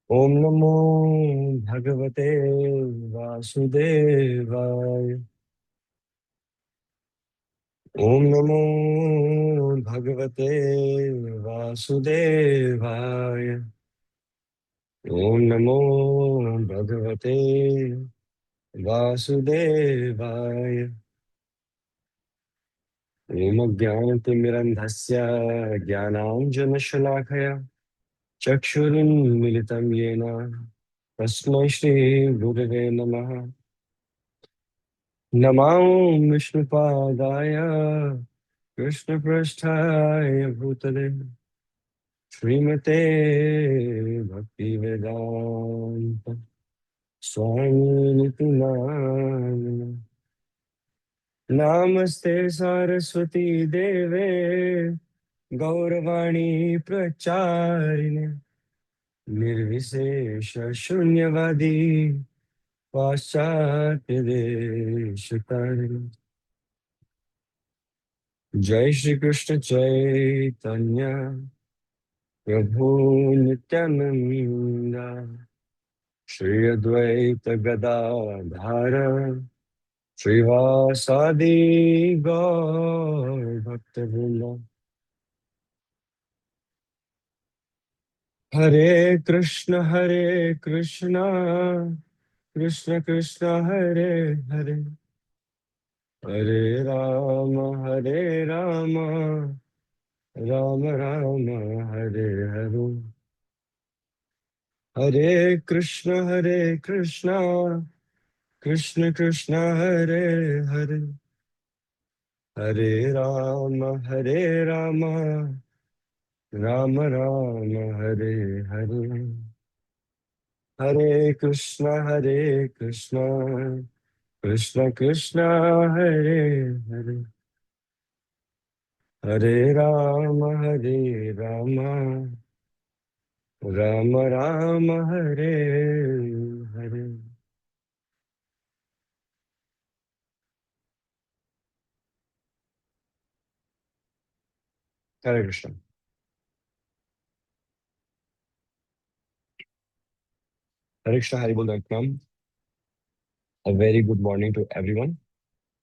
ओम नमो भगवते वासुदेवाय। ओम नमो भगवते वासुदेवाय। ओम नमो भगवते वासुदेवाय। ओम ज्ञानतिमिरन्धस्य ज्ञानाञ्जनशलाकया चक्षुरुन्मिलितं येन तस्मै श्रीगुरवे नमः। नमो विष्णुपादाय कृष्णपृष्ठाय भूतले श्रीमते भक्तिवेदान्त स्वामिनिति नामिने। नमस्ते सरस्वती देवे गौरवाणी प्रचारिणे निर्विशेष शून्यवादी पाश्चात्य देशतारिणे। जय श्री कृष्ण चैतन्य प्रभु नित्यानंद श्री अद्वैत गदाधर श्रीवासादि गौर भक्तवृंद। हरे कृष्ण कृष्ण कृष्ण हरे हरे हरे राम राम राम हरे हरे। हरे कृष्ण कृष्ण कृष्ण हरे हरे हरे राम राम राम हरे हरे। हरे कृष्ण कृष्ण कृष्ण हरे हरे हरे राम राम राम हरे हरे। हरे कृष्ण। हरे कृष्ण हरि बोल नाम। A very good morning to everyone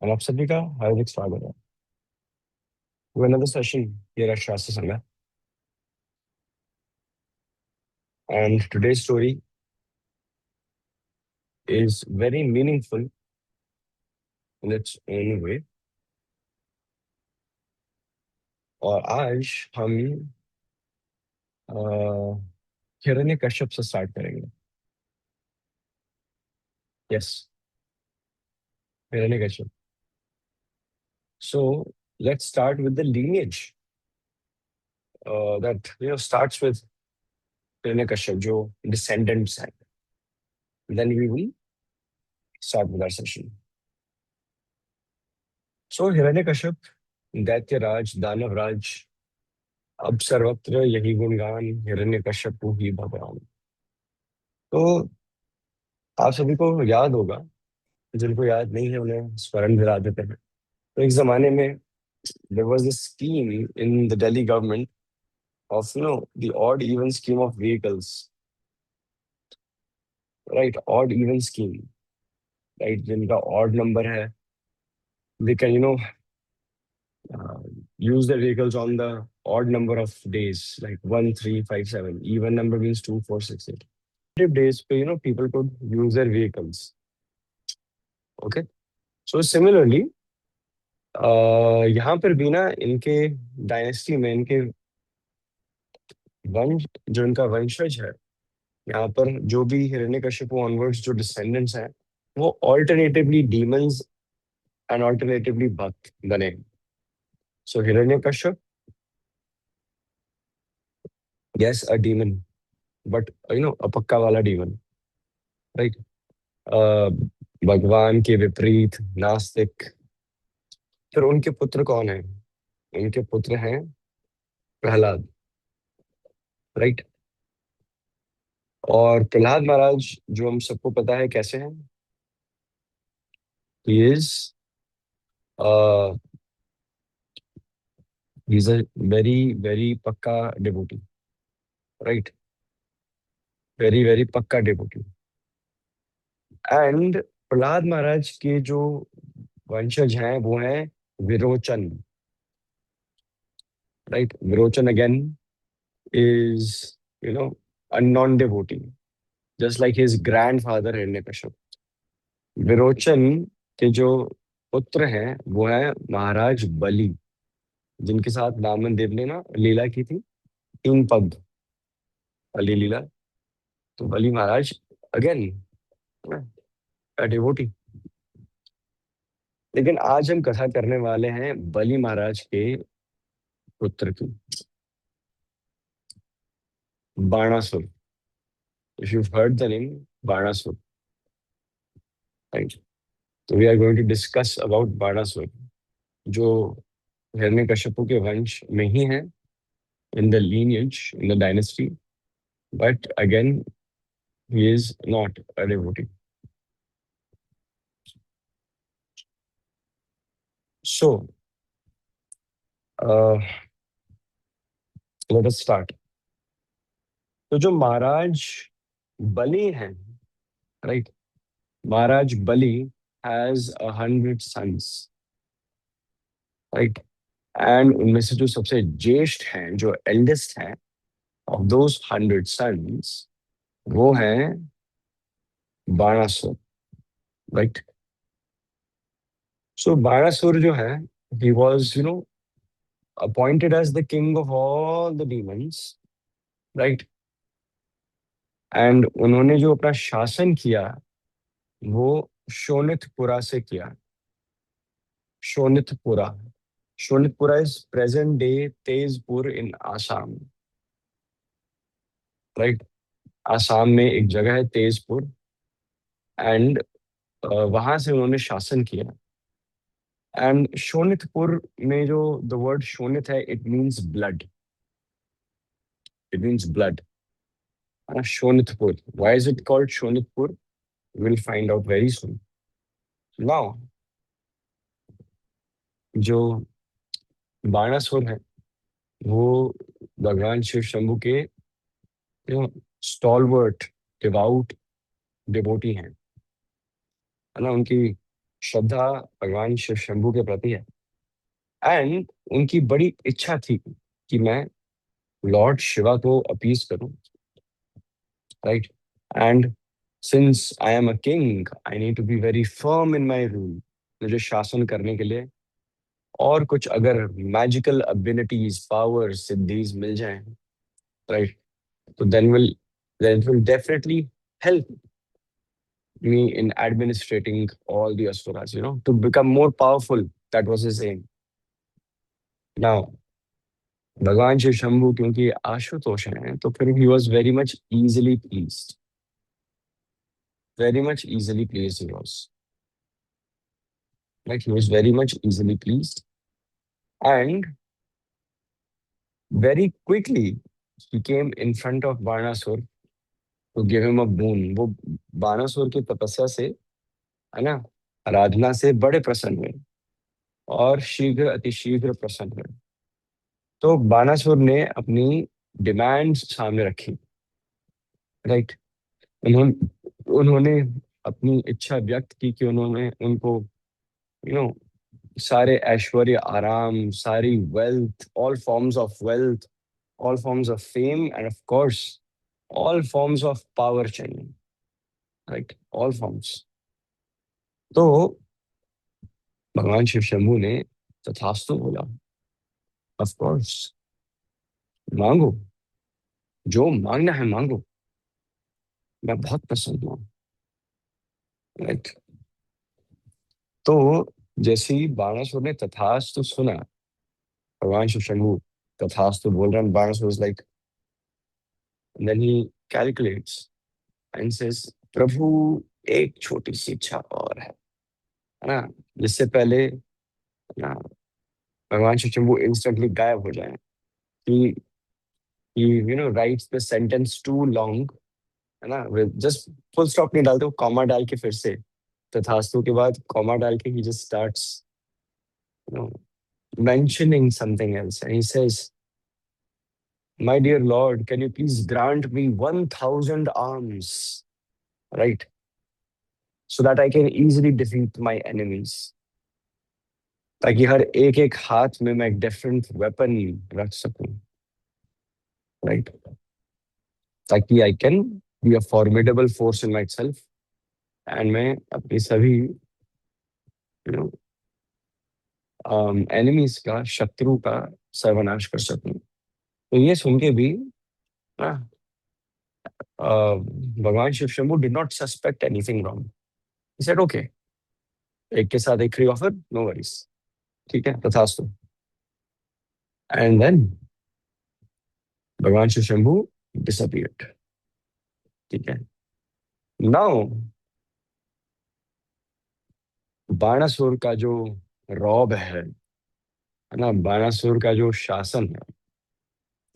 और आप सभी का हार्दिक स्वागत है to another session here at Shastra Sangh. And today's story is very meaningful in its own way. और आज हम हिरण्य कश्यप से स्टार्ट करेंगे। Yes, Hiranya Kashyap. So let's start with the lineage that starts with Hiranya Kashyap जो डिसेंडेंट्स हैं। Then we will start with our session. So Hiranya Kashyap दैत्यराज Danavraj, अब सर्वत्र यही गुणगान हिरण्य कश्यप ही भगवान। तो आप सभी को याद होगा, जिनको याद नहीं है उन्हें स्मरण दिला देते हैं। तो एक जमाने में there was this scheme in the Delhi government of the odd even scheme of vehicles, right? Odd even scheme, right? जिनका odd number है, they can uh, use their vehicles on the odd number of days, like 1 3 5 7. Even number means 2 4 6 8. Days पे people could use their vehicles. Okay, so similarly यहाँ पर भी ना इनके dynasty में इनके वंश जो इनका वंशज है, यहाँ पर जो भी हिरण्यकशिपु ऑनवर्ड्स जो डिसेंडेंट्स हैं, वो ऑल्टरनेटिवली डीमंस एंड ऑल्टरनेटिवली भक्त बने। So Hiranyakashyap, yes a demon, but a पक्का वाला डीमन, राइट? भगवान के विपरीत नास्तिक। फिर उनके पुत्र कौन है? उनके पुत्र हैं प्रहलाद, राइट? और प्रहलाद महाराज जो हम सबको पता है कैसे हैं। He is he is a very very पक्का डिवोटी, राइट? वेरी वेरी पक्का डिवोटी। एंड प्रहलाद महाराज के जो वंशज हैं वो हैं Virochan. Right, Virochan again is a non-devotee, just like his grandfather Hiranyakashipu. Virochan के जो पुत्र हैं वो है महाराज बलि, जिनके साथ वामन देव ने ना लीला की थी, 3 पग बलि लीला। तो बलि महाराज अगेन डिवोटी। लेकिन आज हम कथा करने वाले हैं बलि महाराज के पुत्र की, Banasur. If you heard the name Banasur, right. तो we are going to discuss about Banasur, जो हिरण्यकशिपु के वंश में ही है, in the lineage, in the dynasty, but again he is not a devotee. So let us start. तो जो महाराज बलि हैं, right, Maharaj Bali has 100 sons, right. And उनमें से जो सबसे ज्येष्ठ हैं, जो एल्डेस्ट हैं ऑफ दोज 100 सन्स, वो हैं बाणासुर, राइट। सो बाणासुर जो है, he was appointed as the king of all the demons, right। And उन्होंने जो अपना शासन किया वो शोणितपुरा से किया। Shonitpura, Shonitpura is present day Tezpur in Assam, right. Assam में एक जगह है तेजपुर, एंड वहां से उन्होंने शासन किया। एंड शोणितपुर में जो द वर्ड शोणित है, it means blood, it means blood. Shonitpur, why is it called Shonitpur, will find out very soon. Now जो बाणासुर है वो भगवान शिव शंभु के स्टॉलवर्ट डिवाउट डिवोटी हैं, है ना। उनकी श्रद्धा भगवान शिव शंभु के प्रति है। एंड उनकी बड़ी इच्छा थी कि मैं लॉर्ड शिवा को अपीज करूं, right. And since I am a king, I need to be very firm in my rule. मुझे शासन करने के लिए और कुछ अगर मैजिकल एबिलिटीज, पावर, सिद्धीज मिल जाएं, राइट, तो then it will definitely help me in administrating all the asuras, to become more powerful. That was his aim. Now, भगवान शिव शंभु क्योंकि आशुतोष हैं, तो फिर he was very much easily pleased. Very much easily pleased he was. Right? He was very much easily pleased. And very quickly, he came in front of Banasur to give him a boon. वो बानासुर की तपस्या से, है ना, आराधना से बड़े प्रसन्न हुए और शीघ्र, अतिशीघ्र प्रसन्न हुए। तो बानासुर ने अपनी डिमांड्स सामने रखी, राइट। उन्होंने उन्होंने अपनी इच्छा व्यक्त की कि उन्होंने उनको यू नो सारे ऐश्वर्य, आराम, सारी wealth, all forms of wealth, all forms of fame, end of course all forms of power चाहिए, राइट, ऑल फॉर्म्स। तो भगवान शिव शंभू ने तथास्तु बोला, ऑफ कोर्स, मांगो, जो मांगना है मांगो, मैं बहुत प्रसन्न हूँ, राइट। तो जैसे ही बाणासुर ने तथास्तु सुना, भगवान शिव शंभू तथास्तु बोल रहे हैं, Banasur is like, then he calculates and says, प्रभु एक छोटी सी इच्छा और है ना, जिससे पहले ना भगवान शिव शंभू इंस्टेंटली गायब हो जाए, कि writes the sentence too long, है ना, जस्ट फुल स्टॉप नहीं डालते, वो कॉमा डाल के फिर से तथास्तु के बाद कॉमा डाल के he just starts you know mentioning something else, and he says, My dear Lord, can you please grant me 1,000 arms, right? So that I can easily defeat my enemies. ताकि हर एक एक हाथ में मैं एक डिफरेंट वेपन रख सकूं, right? ताकि I can be a formidable force in my self, and मैं अपनी सभी यू नो एनिमीज का, शत्रु का सर्वनाश कर सकूं। तो ये सुन के भी ना, भगवान Shiv Shambhu did not suspect anything wrong. He said okay, एक के साथ एक फ्री ऑफर, नो वरीज, ठीक है, तथास्तु। एंड देन भगवान शिव शंभू डिसअपियर्ड, ठीक है। नाउ बाणासुर का जो रौब है ना, बाणासुर का जो शासन है,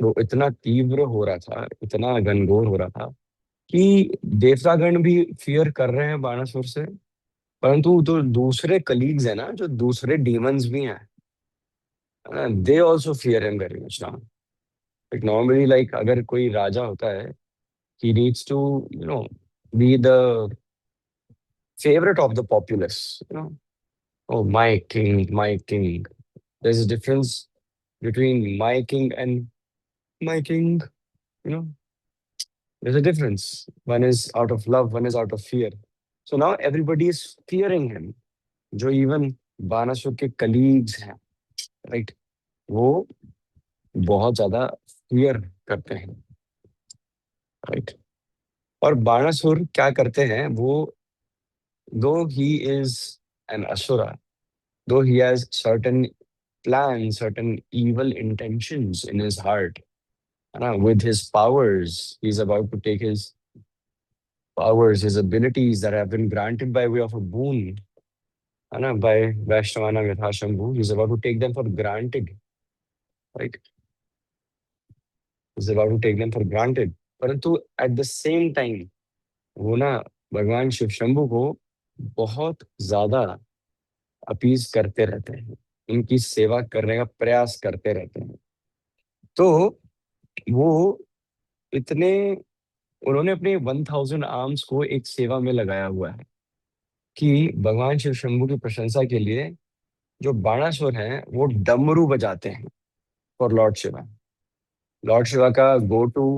वो इतना तीव्र हो रहा था, इतना घनघोर हो रहा था कि देवतागण भी फियर कर रहे हैं बाणासुर से। परंतु जो दूसरे कलीग्स है ना, जो दूसरे डीमंस भी हैं, they also fear him very much now. Like normally, like अगर कोई राजा होता है, he needs to, you know, be the favorite of the populace, you know. Oh, my king, my king. There's a difference between my king and my king, you know. There's a difference. One is out of love, one is out of fear. So now everybody is fearing him. जो even Banasur के colleagues हैं, right, वो बहुत ज्यादा fear करते हैं, right. और बाणासुर क्या करते हैं वो, though he is an asura, though he has certain plans, certain evil intentions in his heart, with his powers, he's about to take his powers, his abilities that have been granted by way of a boon, by Vaishnavana Yathashambhu. He's about to take them for granted, right? He's about to take them for granted. परंतु at the same time, वो ना भगवान शिव शंभू को बहुत ज्यादा appease करते रहते हैं, उनकी सेवा करने का प्रयास करते रहते हैं। तो वो इतने, उन्होंने अपने 1,000 आर्म्स को एक सेवा में लगाया हुआ है कि भगवान शिव शंभू की प्रशंसा के लिए जो बाणासुर हैं वो डमरू बजाते हैं for Lord Shiva. Lord Shiva का गो टू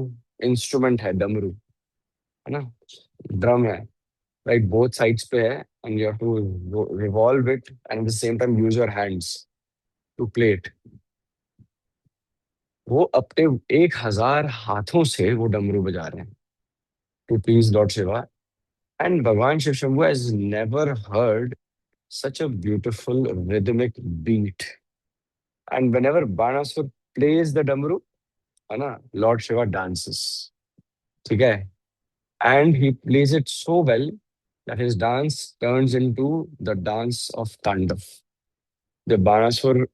इंस्ट्रूमेंट है डमरू, है ना, ड्रम है, राइट, बोथ साइड्स पे है, and you have to revolve it and at the same time use your hands to play it. वो अपने 1,000 हाथों से वो डमरू बजा रहे हैं to please lord Shiva. And भगवान Shiv Shambhu has never heard such a beautiful rhythmic beat. And whenever Banasur plays the damru, है ना, Lord Shiva dances. ठीक है? And he plays it so well that his dance turns into the dance of Tandav. जब बाणासुर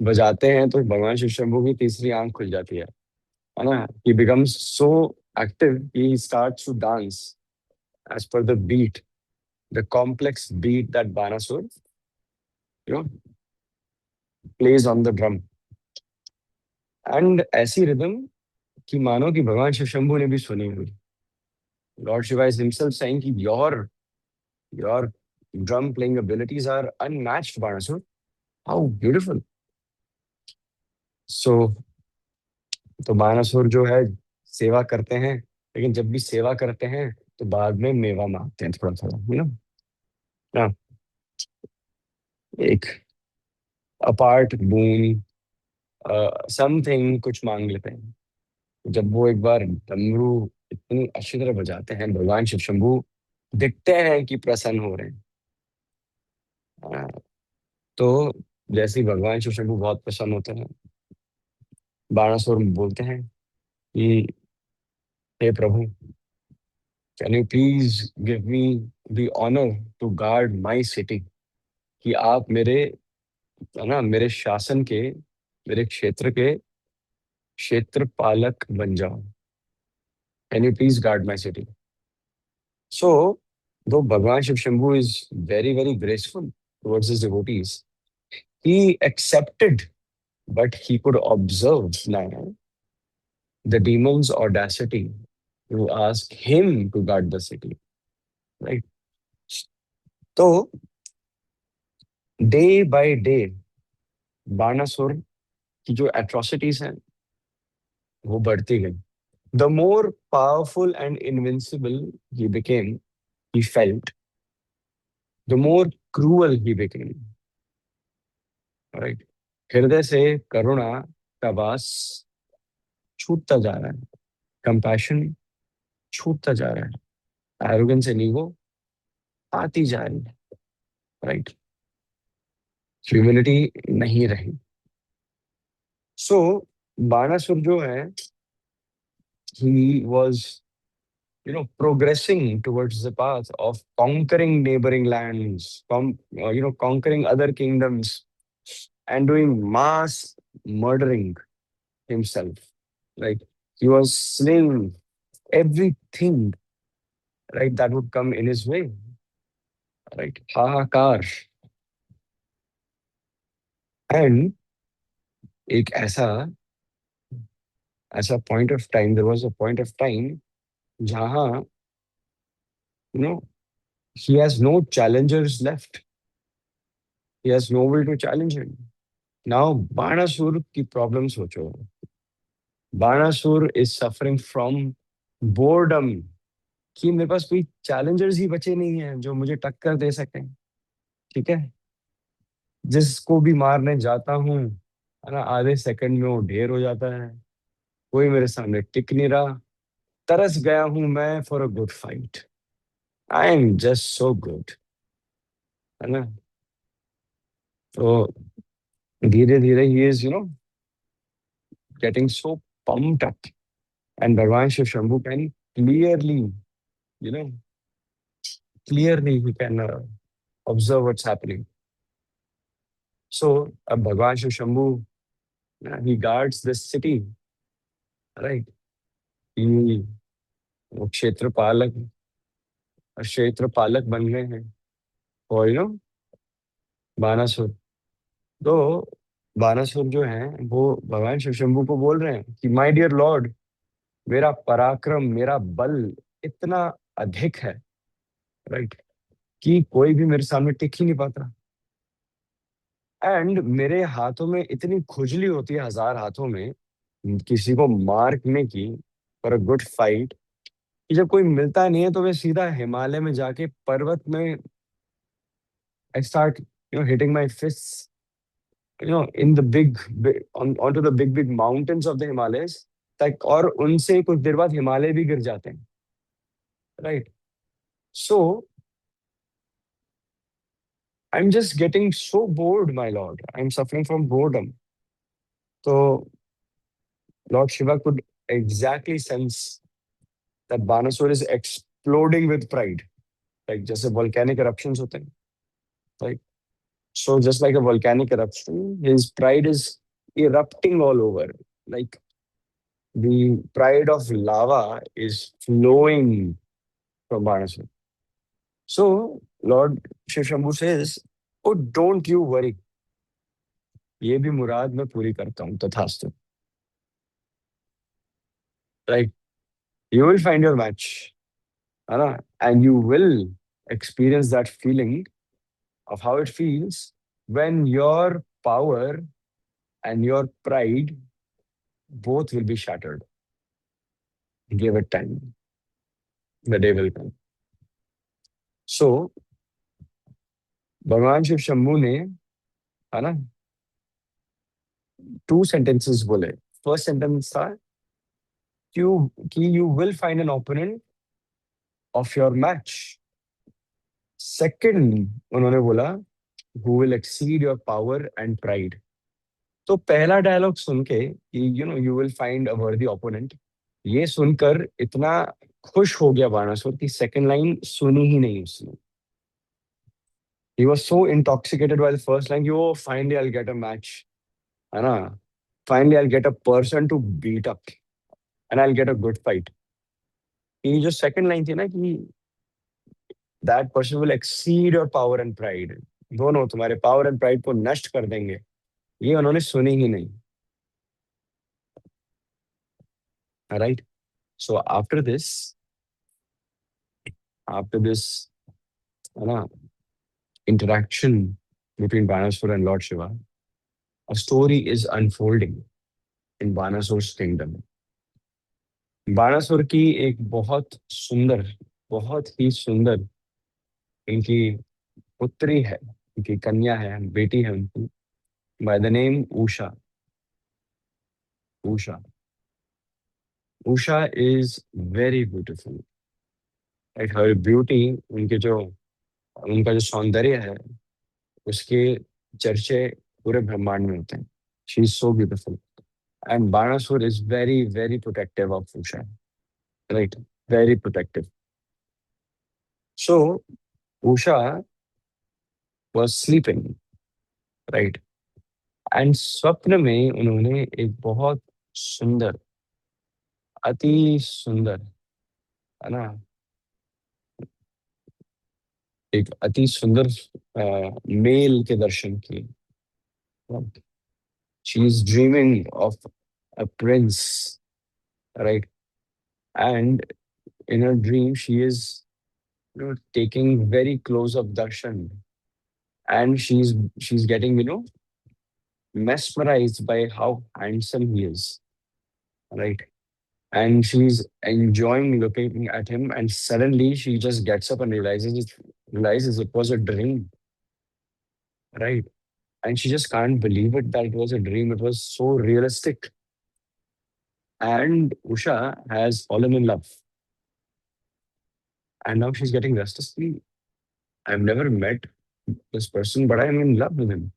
बजाते हैं तो भगवान शिव शंभू की तीसरी आंख खुल जाती है ना? He becomes so active, he starts to dance as per the beat, the complex beat that Banasur, you know, plays on the drum. And ऐसी रिदम कि मानो कि भगवान शिव शंभू ने भी सुनी हुई। Lord Shiva is himself saying कि your drum playing abilities are unmatched Banasur, how beautiful. So तो बाणासुर जो है सेवा करते हैं, लेकिन जब भी सेवा करते हैं तो बाद में मेवा मांगते हैं थोड़ा थोड़ा, ना, एक अपार्ट बून, समथिंग कुछ मांग लेते हैं। जब वो एक बार डमरू इतनी अच्छी तरह बजाते हैं, भगवान शिव शंभू दिखते हैं कि प्रसन्न हो रहे हैं। तो जैसे ही भगवान शिव शंभू बहुत प्रसन्न होते हैं, बाणासुर बोलते हैं कि हे प्रभु, can you please give me the honour to guard my city, कि आप मेरे, है ना, मेरे शासन के, मेरे क्षेत्र के क्षेत्रपालक बन जाओ। Can you please guard my city. So दो भगवान Shiv Shambhu is very very graceful towards his devotees, he accepted, but he could observe now the demon's audacity to ask him to guard the city, right? तो day by day Banasur की जो atrocities हैं वो बढ़ती गई. The more powerful and invincible he became, he felt, the more cruel he became, right? हृदय से करुणा का वास छूटता जा रहा है, कंपैशन छूटता जा रहा है, एरोगेंस एंड ईगो आती जा रही है, राइट? ह्यूमिलिटी नहीं रही. सो बाणासुर जो है, he was, progressing towards the path of conquering neighboring lands, conquering other kingdoms, and doing mass murdering himself. Like, he was slaying everything, right, that would come in his way, right? हाहाकार. And एक ऐसा ऐसा point of time, there was a point of time जहाँ, you know, he has no challengers left. He has no will to challenge him. Now, Banasur की problem सोचो. Banasur is suffering from boredom. कि मेरे पास कोई Challengers ही बचे नहीं हैं जो मुझे टक्कर दे सकें. ठीक है, जिसको भी मारने जाता हूँ, है ना, आधे सेकंड में वो ढेर हो जाता है. कोई मेरे सामने टिक नहीं रहा. तरस गया हूं मैं for a good fight. I am just so good, है ना. तो धीरे धीरे he is getting so pumped up. And भगवान Shiv Shambhu can clearly, you know, clearly he can observe what's happening. So, Bhagwan Shiv Shambhu, he guards this city, right? He वो क्षेत्र पालक बन गए हैं और बानासुर. तो बानासुर जो है वो भगवान शिव शंभू को बोल रहे हैं कि माय डियर लॉर्ड, मेरा पराक्रम, मेरा बल इतना अधिक है, राइट, कि कोई भी मेरे सामने टिक ही नहीं पाता. मेरे हाथों में इतनी खुजली होती है, 1000 हाथों में किसी को मारने की, फॉर अ गुड फाइट, कि जब कोई मिलता नहीं है तो मैं सीधा हिमालय में जाके पर्वत में I start hitting my fists, in the big on to the big big mountains of the Himalayas, तक, और उनसे कुछ देर बाद हिमालय भी गिर जाते हैं, right? So I am just getting so bored my lord, I am suffering from boredom. तो lord Shiva could exactly sense that Banasur is exploding with pride, like जैसे volcanic eruptions होते हैं, right? So just like a volcanic eruption, his pride is erupting all over. Like the pride of lava is flowing from Banasur. So Lord Shiv Shambhu says, "Oh, don't you worry. ये भी मुराद मैं पूरी करता हूँ, तथास्तु." Right? You will find your match, है ना? And you will experience that feeling of how it feels when your power and your pride both will be shattered. Give it time. The day will come. So, भगवान शिव शंभू ने, है ना, 2 sentences बोले. First sentence था कि you will find an opponent of your match. Second उन्होंने बोला, who will exceed your power and pride. तो पहला डायलॉग सुन के कि यू विल फाइंड अ वर्दी ओपोनेंट, ये सुनकर इतना खुश हो गया बाणासुर की सेकंड लाइन सुनी ही नहीं उसने. He was so intoxicated by the first line, oh, finally I'll get a match, है ना? Finally I'll get a person to beat up and I'll get a good fight. ये जो second line थी ना कि that person will exceed your power and pride, दोनों तुम्हारे power and pride को नष्ट कर देंगे, ये उन्होंने सुनी ही नहीं. All right. So after this, uh, interaction between Banasur and Lord Shiva, a story is unfolding in Banasur's kingdom. Banasur की एक बहुत ही सुंदर इनकी पुत्री है, इनकी कन्या है, बेटी है उनकी, by the name Usha. Usha Usha is very beautiful. Like her beauty, उनके जो उनका जो सौंदर्य है, उसके चर्चे पूरे ब्रह्मांड में होते हैं. She is so beautiful. And Banasur is very very protective of Usha. Right. Very protective. So Usha was sleeping. Right. And स्वप्न में उन्होंने एक बहुत सुंदर, अति सुंदर, है ना, एक अति सुंदर मेल के दर्शन किए. She is dreaming of a prince. Right. And in her dream she is, taking very close up darshan, and she's getting, mesmerized by how handsome he is. Right. And she's enjoying looking at him, and suddenly she just gets up and realizes it was a dream. Right. And she just can't believe it that it was a dream. It was so realistic. And Usha has fallen in love, and now she's getting restlessly. I've never met this person, but I'm in love with him.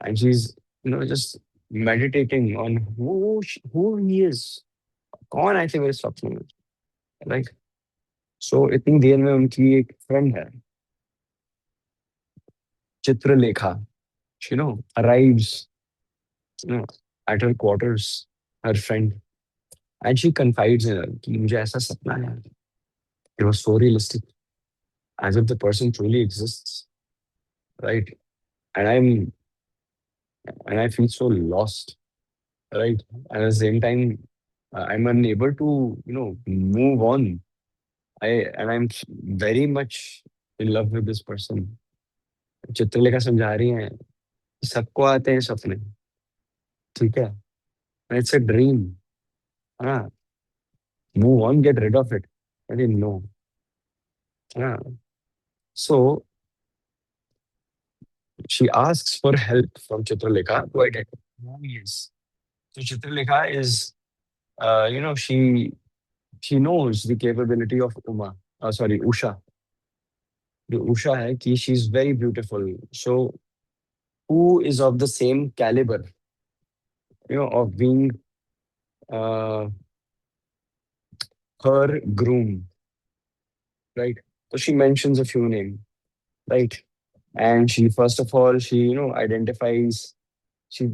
And she's, just meditating on who he is. कौन ऐसे मेरे स्वप्न में. Right. सो इतनी देर में उनकी एक friend है, Chitralekha. You know arrives, you know at her quarters, her friend. And she confides in her कि मुझे ऐसा सपना है. It was so realistic, as if the person truly exists. Right. And I feel so lost. Right. And at the same time, I'm unable to, move on. I'm very much in love with this person. Chitralekha समझा रही हैं, सबको आते हैं सपने. ठीक है. It's a dream. हाँ. Move on, get rid of it. अरे नो. हाँ. So she asks for help from Chitralekha to identify who he is. So Chitralekha is, she knows the capability of Usha. The Usha है कि she is very beautiful. So who is of the same caliber, of being uh, her groom, right? So she mentions a few names, right? And she, first of all, she, identifies, she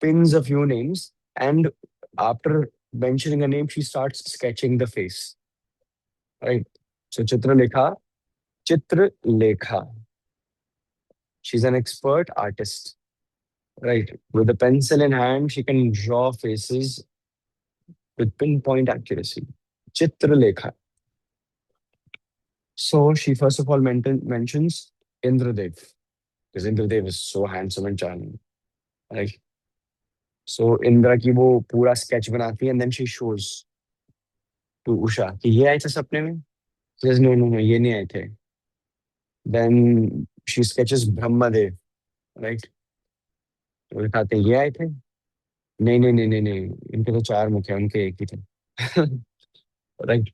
pins a few names, and after mentioning a name, she starts sketching the face, right? So Chitralekha, she's an expert artist, right? With a pencil in hand, she can draw faces with pinpoint accuracy. Chitralekha. So she first of all mentions Indradev, because Indradev is so handsome and charming. Right? So Indra की वो पूरा sketch बनाती है, and then she shows to Usha कि ये आए थे सपने में. She says, no, no, no, ये नहीं आए थे. Then she sketches Brahmadev, right? तो दिखाते हैं, ये आए थे. नहीं नहीं नहीं नहीं नहीं, इनके तो चार मुख हैं, उनके एक ही थे. Right?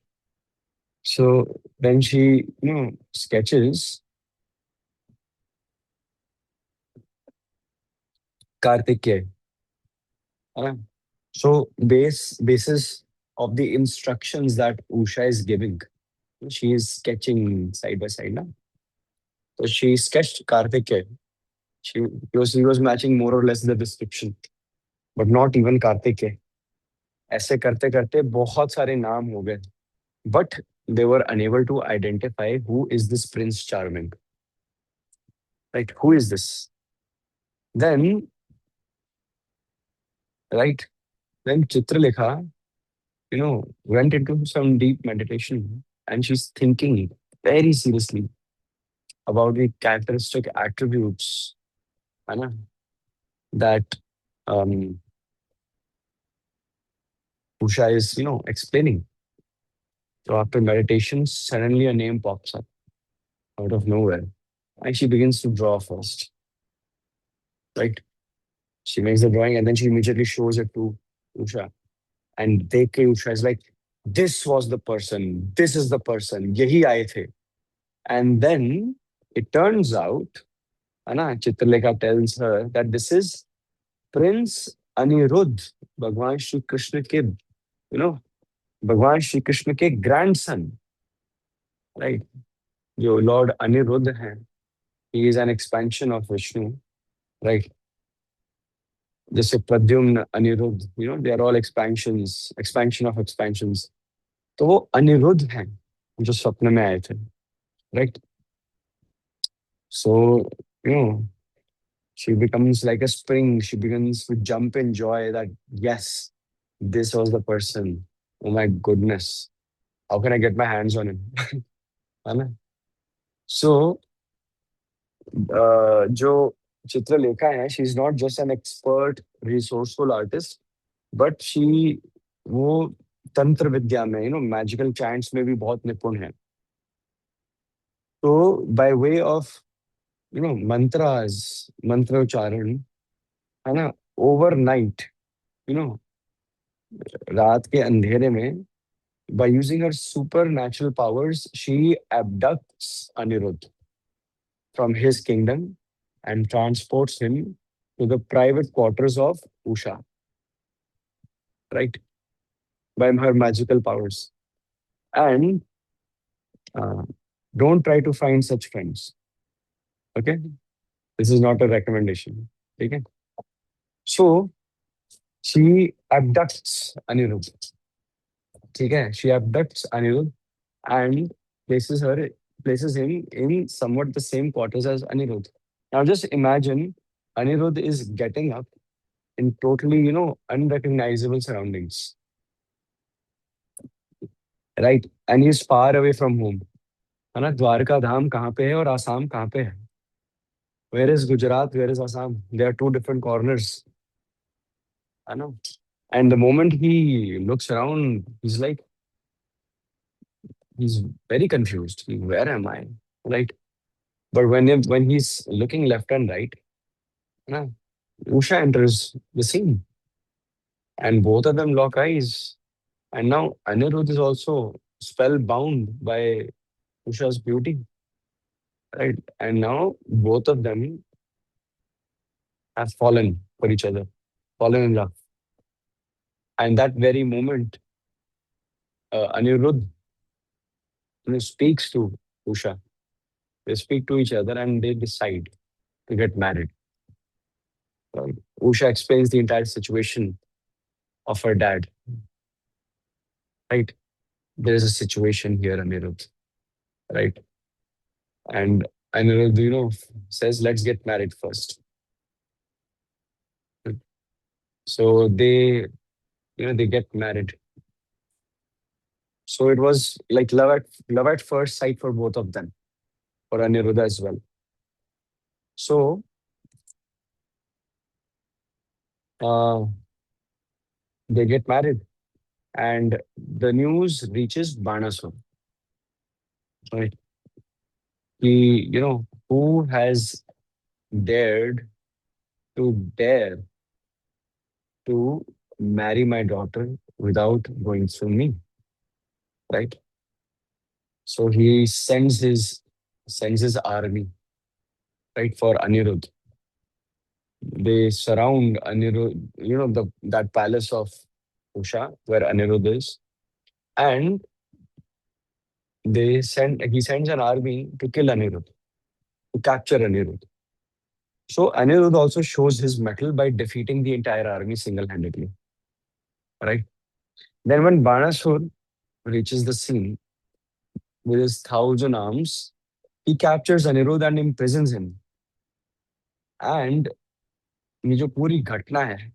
So then she, sketches Kartikeya. Uh, So basis of the instructions that Usha is giving, she is sketching side by side now. So she sketched Kartikeya. He was matching more or less the description, but not even Kartikeya. ऐसे करते करते बहुत सारे नाम हो गए. But they were unable to identify who is this Prince Charming. Right? Who is this? Then, right? Then Chitralekha, went into some deep meditation, and she's thinking very seriously about the characteristic attributes, है ना, that um, Usha is, explaining. So after meditation, suddenly a name pops up out of nowhere, and she begins to draw first, right? She makes the drawing, and then she immediately shows it to Usha, and देख के Usha is like, "This was the person. This is the person. यही आए थे." And then it turns out, है ना, Chitralekha tells her that this is Prince Anirudh, भगवान श्री कृष्ण के, भगवान श्री कृष्ण के ग्रैंडसन, राइट, जो लॉर्ड अनिरुद्ध हैं. He is an expansion of Vishnu, right. जैसे Pradyumna, Aniruddha, they are all expansions, expansion of expansions. तो वो अनिरुद्ध हैं जो स्वप्न में आए थे, right. So you know she becomes like a spring. She begins to jump in joy that yes, this was the person. Oh my goodness, how can I get my hands on him? है ना. सो जो चित्रलेखा है, she is not just an expert resourceful artist, but she, वो तंत्र विद्या में, magical chants में भी बहुत निपुण है. तो बाय वे ऑफ मंत्रास, मंत्र उच्चारण, है ना, ओवरनाइट, यू नो रात के अंधेरे में, by using her supernatural powers, she abducts Anirudh from his kingdom and transports him to the private quarters of Usha, right? By her magical powers. And uh, don't try to find such friends. Okay? This is not a recommendation. Okay? So she abducts Anirudh. Okay? She abducts Anirudh and places her places him in somewhat the same quarters as Anirudh. Now just imagine Anirudh is getting up in totally, unrecognizable surroundings, right? And he's far away from home. है ना, द्वारका धाम कहाँ पे है और आसाम कहाँ पे है? Where is Gujarat? Where is Assam? They are two different corners. I know. And the moment he looks around, he's very confused. Where am I? Right? But when he's looking left and right, na, Usha enters the scene, and both of them lock eyes. And now Anirudh is also spellbound by Usha's beauty, right? And now both of them have fallen for each other, fallen in love. And that very moment, Anirudh, speaks to Usha. They speak to each other and they decide to get married. Usha explains the entire situation of her dad, right? There is a situation here, Anirudh, right? And Anirudh, says, let's get married first. So they get married. So it was like love at first sight for both of them, for Aniruddha as well. So uh, they get married, and the news reaches Banasur. Right? Who has dared dare to marry my daughter without going through me, right? So he sends his army, right, for Anirudh. They surround Anirudh, that palace of Usha where Anirudh is, and he sends an army to kill Anirudh, to capture Anirudh. So Anirudh also shows his mettle by defeating the entire army single-handedly, right? Then when Banasur reaches the scene with his 1,000 arms, he captures Anirudh and imprisons him. And ये जो पूरी घटना है,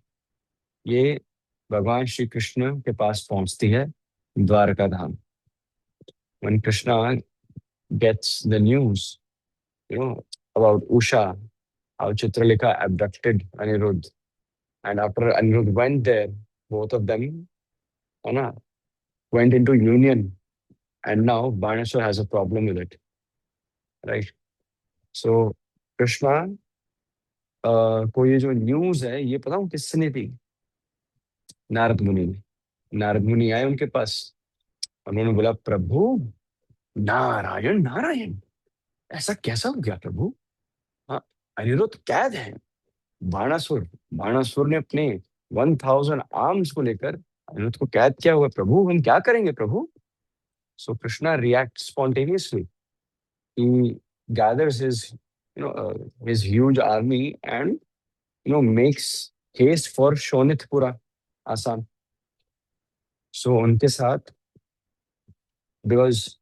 ये भगवान श्री कृष्ण के पास पहुंचती है द्वारका धाम। when Krishna gets the news, about Usha, how Chitralika abducted Anirudh, and after Anirudh went there, both of them, है ना, went into union, and now Banasur has a problem with it, right? So Krishna को ये जो news है ये पता हूँ किसने दी? नारद मुनि ने। नारद मुनि आए उनके पास, उन्होंने बोला प्रभु, नारायण नारायण, ऐसा कैसा हो गया प्रभु? हाँ, अनिरुद्ध कैद है। बाणासुर बाणासुर ने अपने 1000 आर्म्स को लेकर अनिरुद्ध को कैद किया हुआ है। प्रभु हम क्या करेंगे प्रभु? So Krishna react spontaneously, he gathers his huge army and makes haste for Shonitpura, Assam. So उनके साथ, because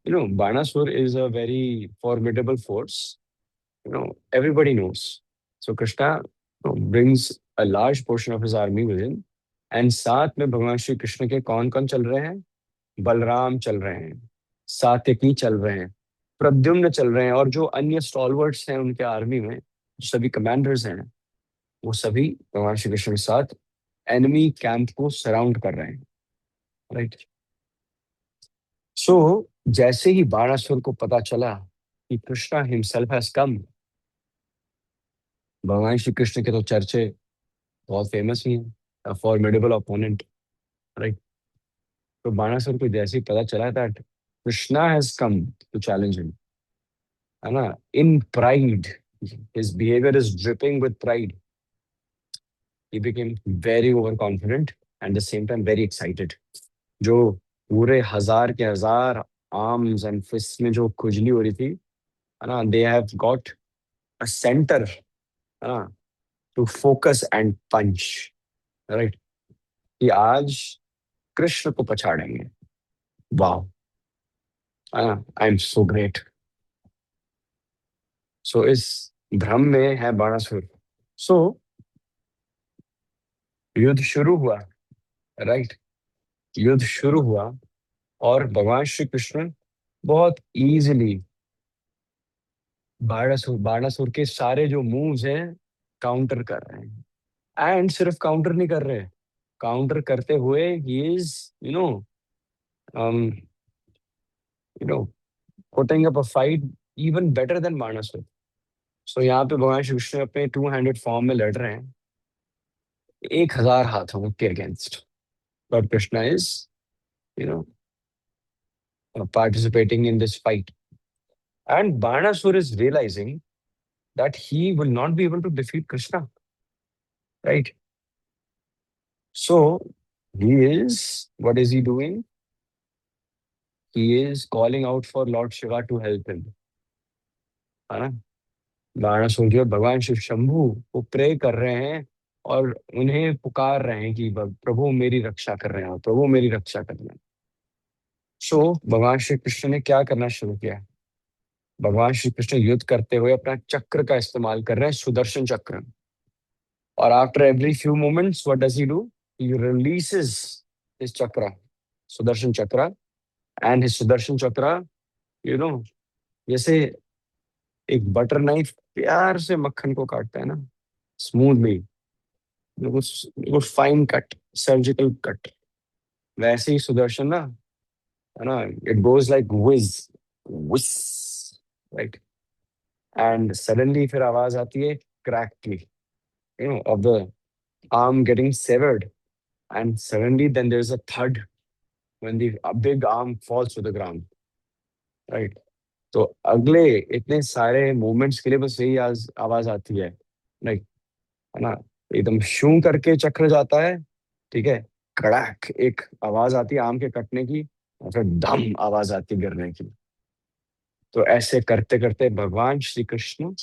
Banasur is a very formidable force, everybody knows. So Krishna brings a large portion of his army with him, and साथ में भगवान श्री कृष्ण के कौन कौन चल रहे हैं? बलराम चल रहे हैं, सात्यकी चल रहे हैं, प्रद्युम्न चल रहे हैं, और जो अन्य स्टॉलवर्ड्स हैं उनके आर्मी में, जो सभी कमांडर्स हैं, वो सभी भगवान श्री कृष्ण के साथ एनिमी कैंप को सराउंड कर रहे हैं, राइट? सो जैसे ही बाणासुर को पता चला कि कृष्णा हिमसेल्फ हैज कम, भगवान श्री कृष्ण के तो चर्चे बहुत फेमस ही हैं, फॉर्मिडेबल ओपोनेंट, राइट? तो बाणासुर को जैसे ही पता चला that Krishna has come to challenge him, है ना, in pride, his behaviour is dripping with pride, he became very over confident and the same time very excited. जो पूरे हजार के हजार आर्म्स एंड फिस्ट में जो खुजली हो रही थी, है ना, they have got a centre, है ना, to focus and punch, right? कि आज कृष्ण को पछाड़ेंगे। वाह, आई एम सो ग्रेट। सो इस भ्रम में है बाणासुर। सो युद्ध शुरू हुआ, राइट? युद्ध शुरू हुआ, और भगवान श्री कृष्ण बहुत इजीली बाणासुर के सारे जो मूव्स हैं काउंटर कर रहे हैं। एंड सिर्फ काउंटर नहीं कर रहे, काउंटर करते हुए he is you know putting up a fight even better than Banasur. So यहाँ पे भगवान श्री कृष्ण अपने 200 फॉर्म में लड़ रहे हैं 1000 हाथों के against, but Krishna is you no participating in this fight, and Banasur is realizing that he will not be able to defeat Krishna, right? So he is, what is he doing? He is calling out for Lord Shiva to help him, है ना? बाणासुर जो भगवान शिव शंभु को pray कर रहे हैं, और उन्हें पुकार रहे हैं कि प्रभु मेरी रक्षा कर रहे हैं, प्रभु मेरी रक्षा कर रहे हैं। सो भगवान श्री कृष्ण ने क्या करना शुरू किया? भगवान श्री कृष्ण युद्ध करते हुए अपना चक्र का इस्तेमाल कर रहे हैं, सुदर्शन चक्र। और after every few moments what does he do? He releases his चक्र, सुदर्शन चक्र, एंड हिज सुदर्शन चक्र, यू नो जैसे एक बटर नाइफ प्यार से मक्खन को काटता है ना, स्मूथली, बिल्कुल फाइन कट, सर्जिकल कट, वैसे ही सुदर्शन ना, है ना, इट गोज लाइक विज, विस, राइट? एंड सडनली फिर आवाज आती है क्रैक की, of the arm getting severed, and suddenly then there's a thud when the a big arm falls to the ground, right? तो अगले इतने सारे मूवमेंट्स के लिए बस यही आवाज आती है, लाइक, है ना, एकदम शू करके चक्र जाता है, ठीक है, कड़ाक एक आवाज आती है आम के कटने की, और फिर धम आवाज आती है गिरने की। तो ऐसे करते करते भगवान श्री कृष्ण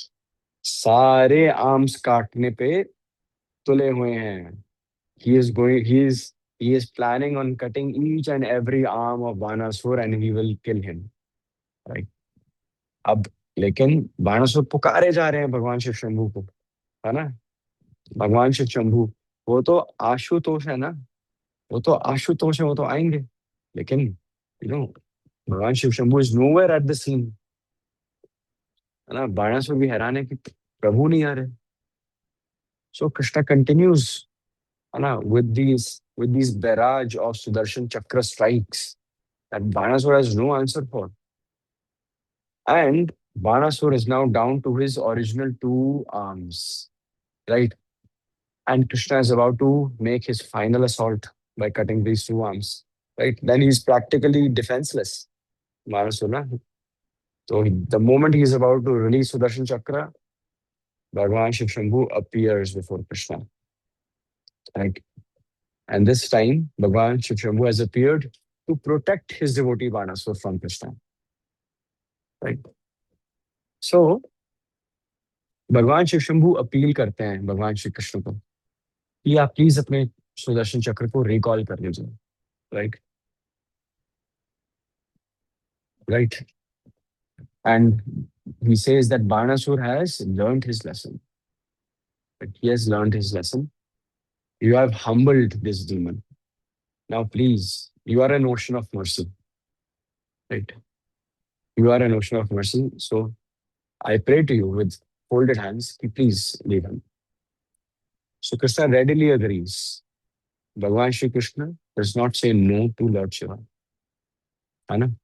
सारे आर्म्स काटने पे तुले हुए हैं। he is going he is planning on cutting each and every arm of Banasur and he will kill him, right? अब लेकिन बाणासुर पुकारे जा रहे हैं भगवान शिव शंभू को, है ना, भगवान शिव शंभू, वो तो आशुतोष है ना, वो तो आशुतोष है, वो तो आएंगे, लेकिन नो, भगवान Shiv Shambhu is nowhere at the scene, है ना। बाणासुर भी हैरान है कि प्रभु नहीं आ रहे। सो कृष्णा कंटिन्यूज, है ना, with these barrage of Sudarshan Chakra strikes that Banasur has no answer for. And Banasur is now down to his original two arms, right? And Krishna is about to make his final assault by cutting these two arms, right? Then he's practically defenseless, Banasur. Na? So the moment he is about to release Sudarshan Chakra, Bhagavan Shiv Shambhu appears before Krishna, right? And this time, Bhagavan Shiv Shambhu has appeared to protect his devotee Banasur from Krishna, right? So भगवान Shiv Shambhu appeal करते हैं भगवान श्री कृष्ण को कि आप please अपने सुदर्शन चक्र को रिकॉल कर लीजिए, right, right. And he says that Banasur has learned his lesson. That he has learned his lesson. You have humbled this demon. Now, please, you are an ocean of mercy, right? You are an ocean of mercy. So I pray to you with folded hands, कि please leave him. So Krishna readily agrees. Bhagwan Shri Krishna does not say no to Lord Shiva. है ना?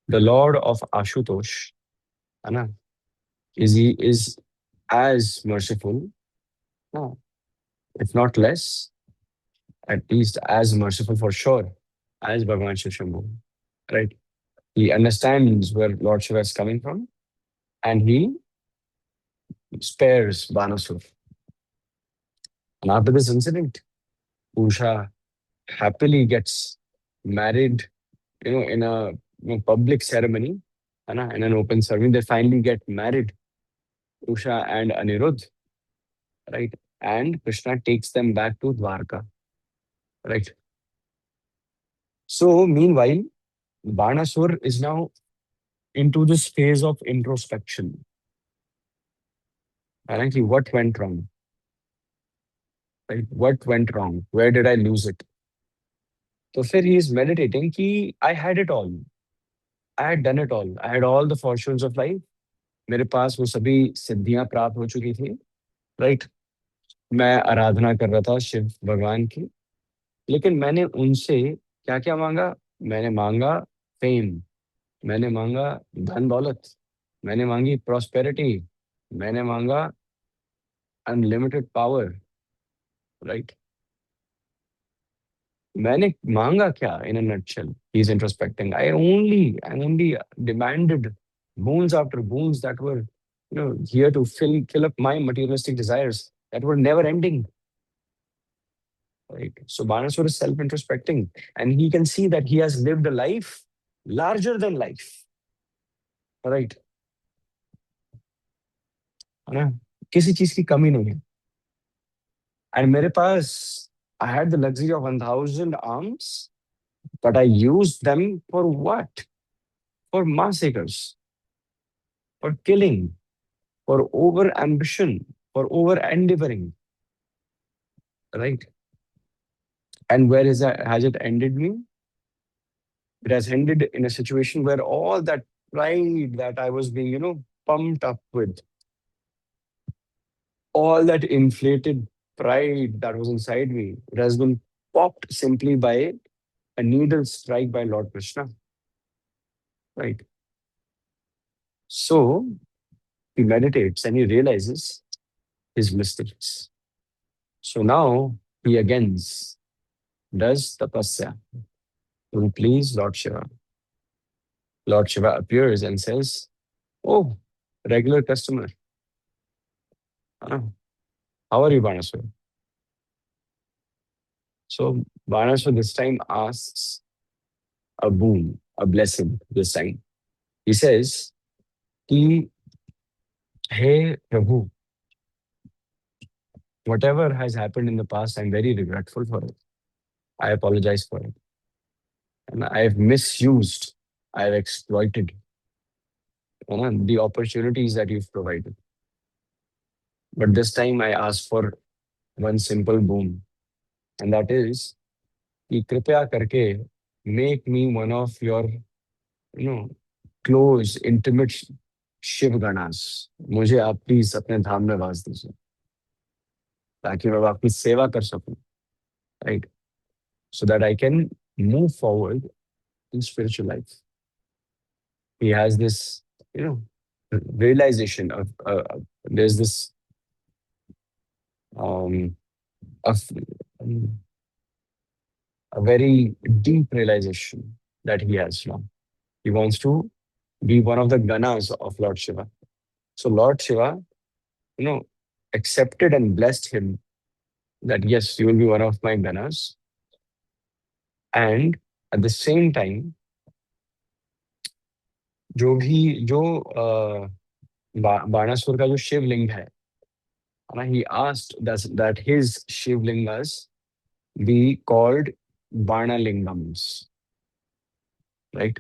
The Lord of Ashutosh, है ना, is as merciful, no, if not less, at least as merciful for sure as Bhagavan Shiv Shambhu, right? He understands where Lord Shiva is coming from, and he spares Banasur. And after this incident, Usha happily gets married, in a public ceremony, है ना, in an open ceremony. They finally get married, Usha and Anirudh, right? And Krishna takes them back to Dwarka, right? So, meanwhile, Banasur is now into this phase of introspection. Apparently, what went wrong? Right? What went wrong? Where did I lose it? So, फिर he is meditating कि I had it all. I had done it all. I had all the fortunes of life. मेरे पास वो सभी सिद्धियां प्राप्त हो चुकी थी, राइट। मैं आराधना कर रहा था शिव भगवान की, लेकिन मैंने उनसे क्या क्या मांगा? मैंने मांगा फेम, मैंने मांगा धन दौलत, मैंने मांगी प्रॉस्पेरिटी, मैंने मांगा अनलिमिटेड पावर, राइट। मैंने मांगा क्या? In a nutshell, he is introspecting, I only demanded boons after boons that were, here to fill up my materialistic desires that were never ending, right? So Banasur is self introspecting, and he can see that he has lived a life larger than life, right? है ना? किसी चीज की कमी नहीं है। And मेरे पास, I had the luxury of 1,000 arms, but I used them for what? For massacres, for killing, for over ambition, for over endeavoring, right? And where is that? Has it ended me? It has ended in a situation where all that pride that I was being, pumped up with, all that inflated pride that was inside me, it has been popped simply by a needle strike by Lord Krishna, right? So he meditates and he realizes his mistakes. So now he again does tapasya to please Lord Shiva. Lord Shiva appears and says, "Oh, regular customer, uh, how are you, Banasur?" So Banasur this time asks a boon, a blessing this time. He says, Ki, Hey Prabhu, whatever has happened in the past, I'm very regretful for it. I apologize for it. And I've misused, I've exploited, the opportunities that you've provided. But this time I ask for one simple boon, and that is कि कृपया करके make me one of your you know close intimate Shiv गणास। मुझे आप please अपने धाम में वास दीजिए, ताकि मैं आपकी सेवा कर सकूं, right, so that I can move forward in spiritual life. He has this, you know, realization of there's this um, of a very deep realization that he has now. He wants to be one of the ganas of Lord Shiva. So Lord Shiva, you know, accepted and blessed him that yes, you will be one of my ganas. And at the same time, जो भी जो बाणासुर का जो शिवलिंग है ना, he asked that his shivlingas be called Banalingams, right?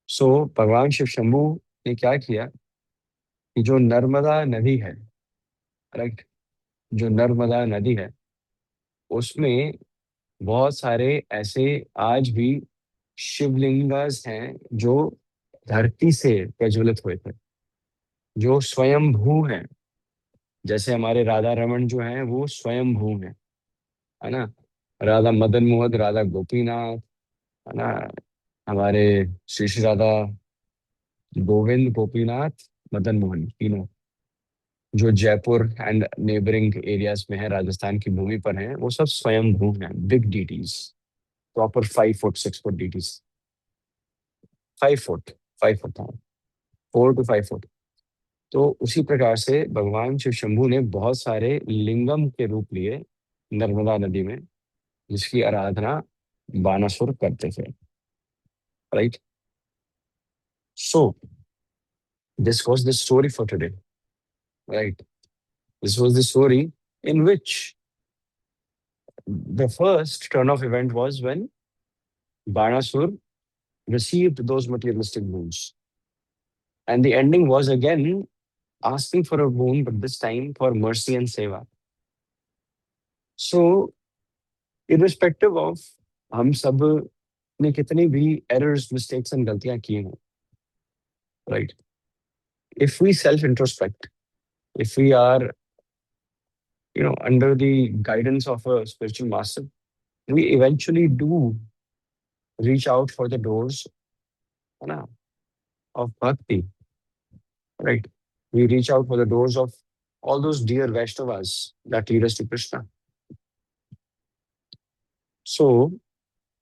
So भगवान शिव शंभू ने क्या किया कि जो नर्मदा नदी है, राइट, जो नर्मदा नदी है उसमें बहुत सारे ऐसे आज भी शिवलिंगस हैं जो धरती से प्रज्वलित हुए थे, जो स्वयंभू हैं। जैसे हमारे राधा रमन जो हैं वो स्वयंभू हैं, है ना। राधा मदन मोहन, राधा गोपीनाथ, है ना, हमारे श्री श्री राधा गोविंद, गोपीनाथ, मदन मोहन, तीनों जो जयपुर एंड नेबरिंग एरियाज में है, राजस्थान की भूमि पर हैं, वो सब स्वयंभू हैं, big deities, proper 5 foot 6 foot deities. 5 foot, 5 foot, हाँ, 4 to 5 फुट। तो उसी प्रकार से भगवान शिव शंभू ने बहुत सारे लिंगम के रूप लिए नर्मदा नदी में, जिसकी आराधना बानासुर करते थे, right. So this was the story for today, right. This was the story in which the first turn of event was when Banasur received those materialistic boons. And the ending was again asking for a boon, but this time for mercy and seva. So, irrespective of हम सब ने कितनी भी errors, mistakes and गलतियां की हैं, right? If we self-introspect, if we are, under the guidance of a spiritual master, we eventually do reach out for the doors, है ना, of bhakti, right? We reach out for the doors of all those dear Vaishnavas that lead us to Krishna. So,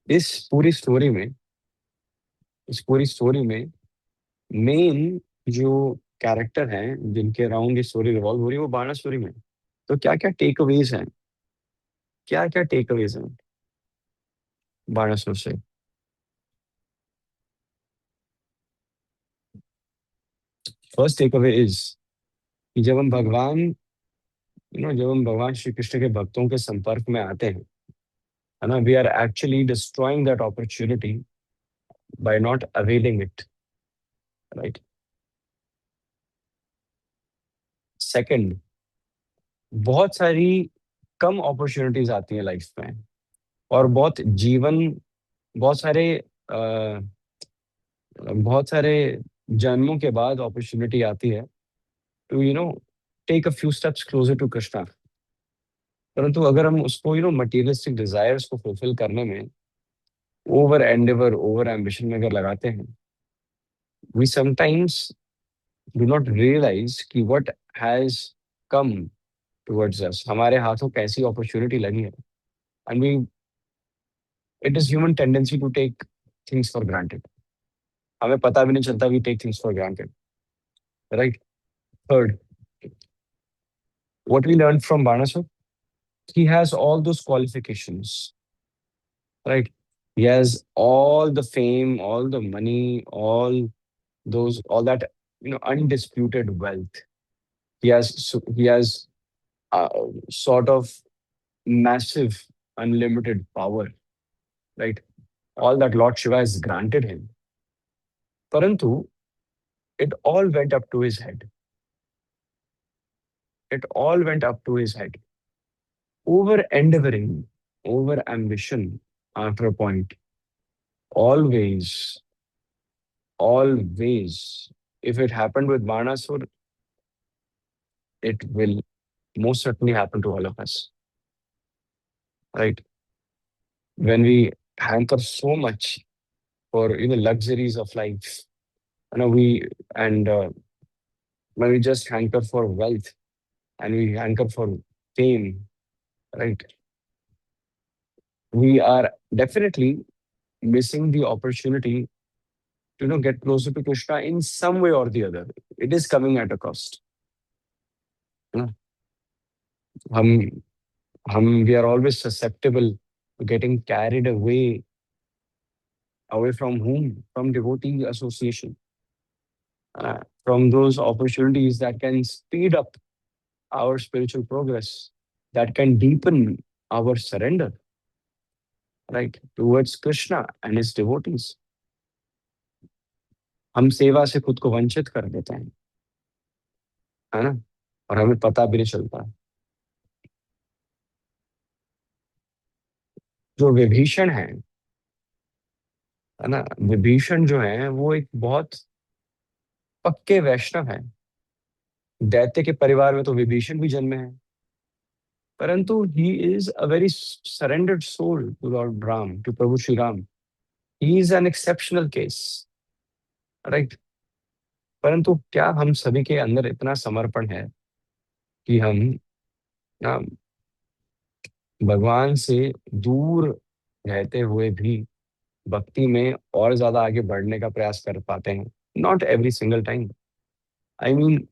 इस पूरी story में इस पूरी story में main जो character हैं जिनके अराउंड ये स्टोरी रिवॉल्व हो रही है, वो बाणा स्टोरी में। तो क्या क्या टेक अवेज हैं, क्या क्या टेक अवेज हैं बाणासुर से? फर्स्ट टेक अवे इज कि जब हम भगवान श्री कृष्ण के भक्तों के संपर्क में आते हैं, है ना, we are actually destroying that opportunity by not availing it, right. Second, बहुत सारी कम अपॉर्चुनिटीज आती हैं लाइफ में, और बहुत सारे अ, बहुत सारे जन्मों के बाद अपॉर्चुनिटी आती है to take a few steps closer to Krishna. परंतु अगर हम उसको मटेरियलिस्टिक डिजायर्स को फुलफिल करने में ओवर एंडेवर, ओवर एम्बिशन में अगर लगाते हैं, we sometimes do not realise कि what has come towards us, हमारे हाथों कैसी अपॉर्चुनिटी लगी है, and we it is human tendency to take things for granted. हमें पता भी नहीं चलता, we take things for granted, right. Third, what we learned from Banasur, he has all those qualifications, right? He has all the fame, all the money, all that undisputed wealth. He has uh, sort of massive, unlimited power, right? All that Lord Shiva has granted him. Parantu, it all went up to his head. It all went up to his head. Over endeavoring, over ambition after a point. Always, always. If it happened with Banasur, it will most certainly happen to all of us, right? When we hanker so much for luxuries of life, we and when we just hanker for wealth and we hanker for fame, right? We are definitely missing the opportunity to get closer to Krishna in some way or the other. It is coming at a cost. You know, हम we are always susceptible to getting carried away from whom? From devotee association, from those opportunities that can speed up our spiritual progress, that can deepen our surrender, right, towards Krishna and his devotees. हम सेवा से खुद को वंचित कर देते हैं, है ना? और हमें पता भी नहीं चलता। जो विभीषण है ना, विभीषण जो है वो एक बहुत पक्के वैष्णव है। दैत्य के परिवार में तो विभीषण भी जन्मे हैं, परंतु he is a very surrendered soul to lord Ram, to प्रभु Shri Ram. He is an exceptional case, right? परंतु क्या हम सभी के अंदर इतना समर्पण है कि हम ना भगवान से दूर रहते हुए भी भक्ति में और ज्यादा आगे बढ़ने का प्रयास कर पाते हैं? Not every single time. I mean,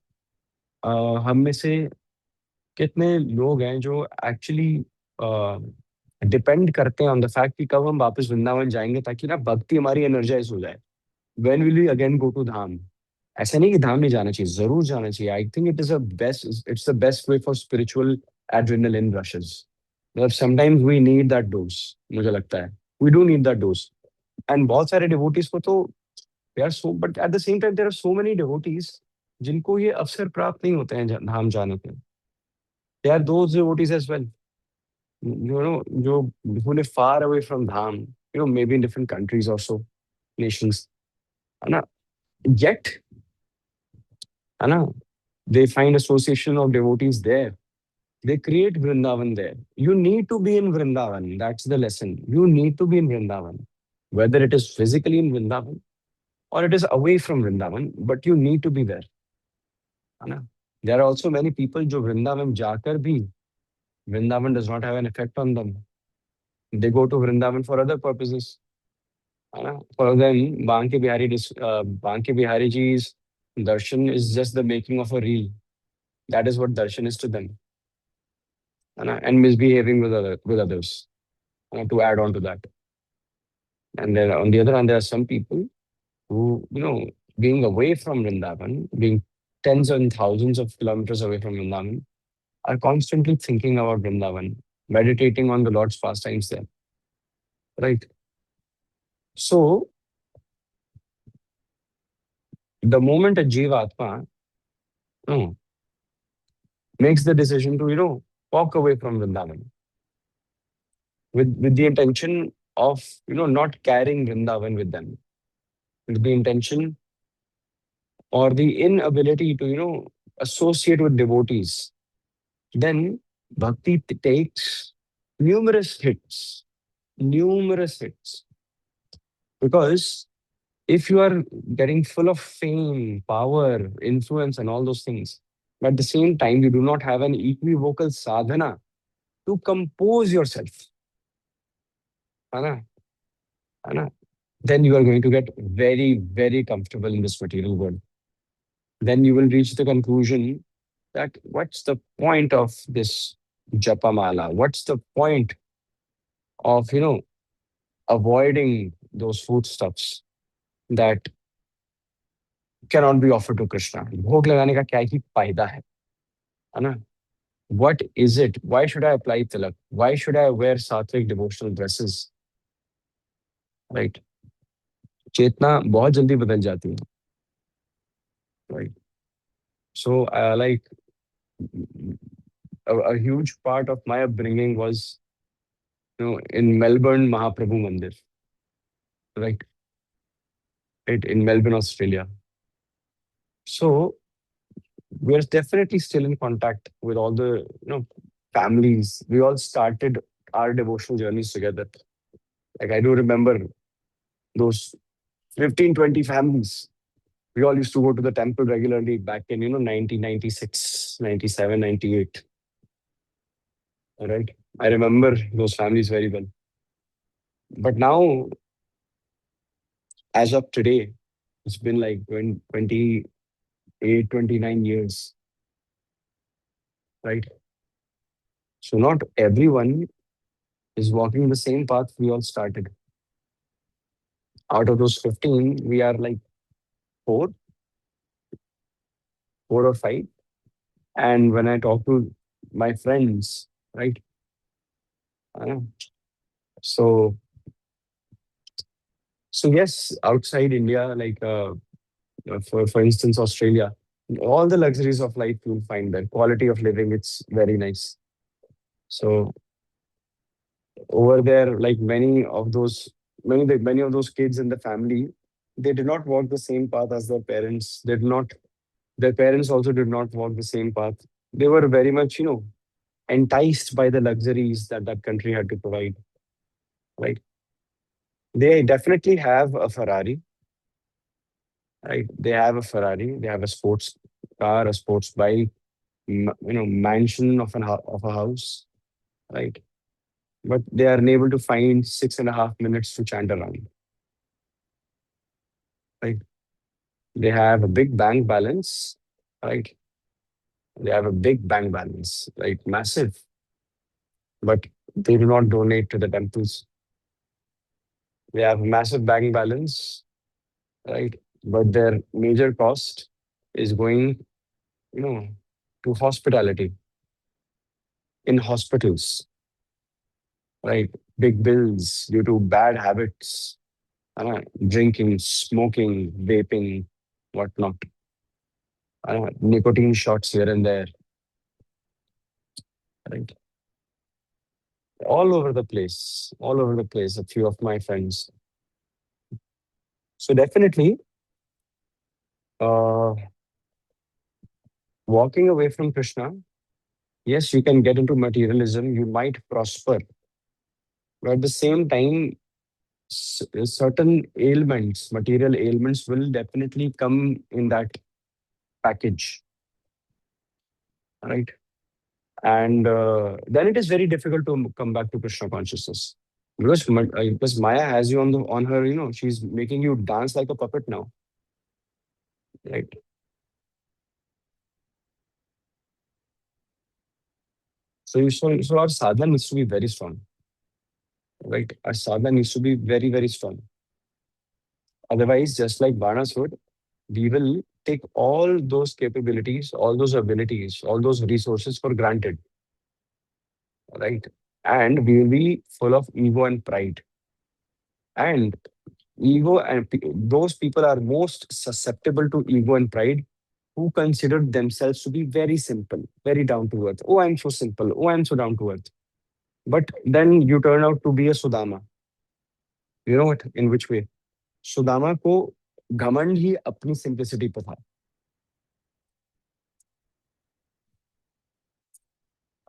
हम में से कितने लोग हैं जो एक्चुअली डिपेंड करते हैं ऑन द फैक्ट कि कब हम वापस वृंदावन जाएंगे ताकि ना भक्ति हमारी एनर्जाइज हो जाए। When will we again go to dham? ऐसा नहीं कि धाम नहीं जाना चाहिए, जरूर जाना चाहिए। I think it's the best way for spiritual adrenaline rushes. मतलब sometimes we need that dose, मुझे लगता है we do need that dose. And बहुत सारे डिवोटीज को तो they are so, but at the same time there are so many devotees जिनको ये अवसर प्राप्त नहीं होते हैं धाम जाने के। They are those devotees as well, जो who live far away from dham, maybe in different countries also, nations, है ना? Yet, है ना, they find association of devotees there. They create Vrindavan there. You need to be in Vrindavan. That's the lesson. You need to be in Vrindavan. Whether it is physically in Vrindavan or it is away from Vrindavan, but you need to be there, है ना? There are also many people जो वृंदावन जाकर भी Vrindavan does not have an effect on them. They go to Vrindavan for other purposes. है ना? For them, Banke Bihari Ji's darshan is just the making of a reel. That is what darshan is to them. है ना? And misbehaving with others, to add on to that. And then on the other hand, there are some people who, being away from Vrindavan, being tens and thousands of kilometers away from Vrindavan, are constantly thinking about Vrindavan, meditating on the Lord's pastimes there. Right? So, the moment a Jiva Atma makes the decision to, walk away from Vrindavan with the intention of, not carrying Vrindavan with them, with the intention or the inability to, associate with devotees, then bhakti takes numerous hits, numerous hits. Because if you are getting full of fame, power, influence, and all those things, but at the same time, you do not have an equivocal sadhana to compose yourself, है ना? है ना? Then you are going to get very, very comfortable in this material world. Then you will reach the conclusion that what's the point of this japamala? What's the point of, avoiding those foodstuffs that cannot be offered to Krishna? भोग लगाने का क्या ही फायदा है ना? What is it? Why should I apply tilak? Why should I wear sattvic devotional dresses? Right? चेतना बहुत जल्दी बदल जाती है, right? So, like a huge part of my upbringing was in Melbourne, Mahaprabhu Mandir, right? Right, in Melbourne, Australia. So we're definitely still in contact with all the families. We all started our devotional journeys together. Like I do remember those 15, 20 families. We all used to go to the temple regularly back in 1996, 97, 98. All right. I remember those families very well. But now, as of today, it's been like 28, 29 years, right? So not everyone is walking the same path we all started. Out of those 15, we are like four, 4 or 5. And when I talk to my friends, right? Uh, so, so yes, outside India, like for instance, Australia, all the luxuries of life you'll find there. Quality of living, it's very nice. So over there, like many of those kids in the family, they did not walk the same path as their parents. They did not. Their parents also did not walk the same path. They were very much, enticed by the luxuries that that country had to provide. Right? They definitely have a Ferrari. Right? They have a Ferrari. They have a sports car, a sports bike, mansion of a house. Right? But they are unable to find 6.5 minutes to chant around. Right? They have a big bank balance. Right? They have a big bank balance. Right? Massive. But they do not donate to the temples. They have a massive bank balance, right? But their major cost is going, you know, to hospitality in hospitals, right? Big bills due to bad habits, drinking, smoking, vaping, whatnot, nicotine shots here and there, right? All over the place. A few of my friends. So definitely, uh, walking away from Krishna. Yes, you can get into materialism. You might prosper, but at the same time, certain ailments, material ailments will definitely come in that package, right? And then it is very difficult to come back to Krishna consciousness because Maya has you on her. She's making you dance like a puppet now, right? So our sadhana needs to be very strong, right? Our sadhana needs to be very very strong. Otherwise, just like Banasur, we will take all those capabilities, all those abilities, all those resources for granted, right? And we will be full of ego and pride. And those people are most susceptible to ego and pride who consider themselves to be very simple, very down to earth. Oh, I'm so simple. Oh, I'm so down to earth. But then you turn out to be a Sudama. You know what? In which way? Sudama को घमंड ही अपनी simplicity पे था,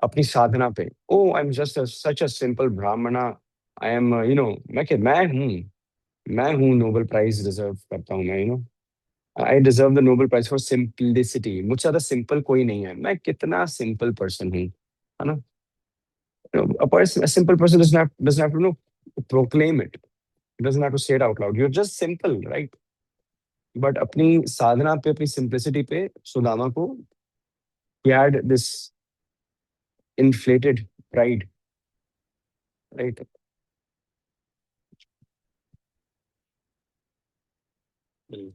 अपनी साधना पे। Oh I am just such a simple Brahmana. I M मैं हूँ नोबेल प्राइज डिजर्व करता हूँ मैं। I deserve the Nobel prize for simplicity. मुझसे ज्यादा सिंपल कोई नहीं है। मैं कितना सिंपल पर्सन हूँ, है ना? A simple person doesn't have to proclaim it. It doesn't have to say it out loud. You're just simple, right? But अपनी साधना पे, अपनी सिंप्लिसिटी पे सुदामा को he had this inflated pride, right? Mm.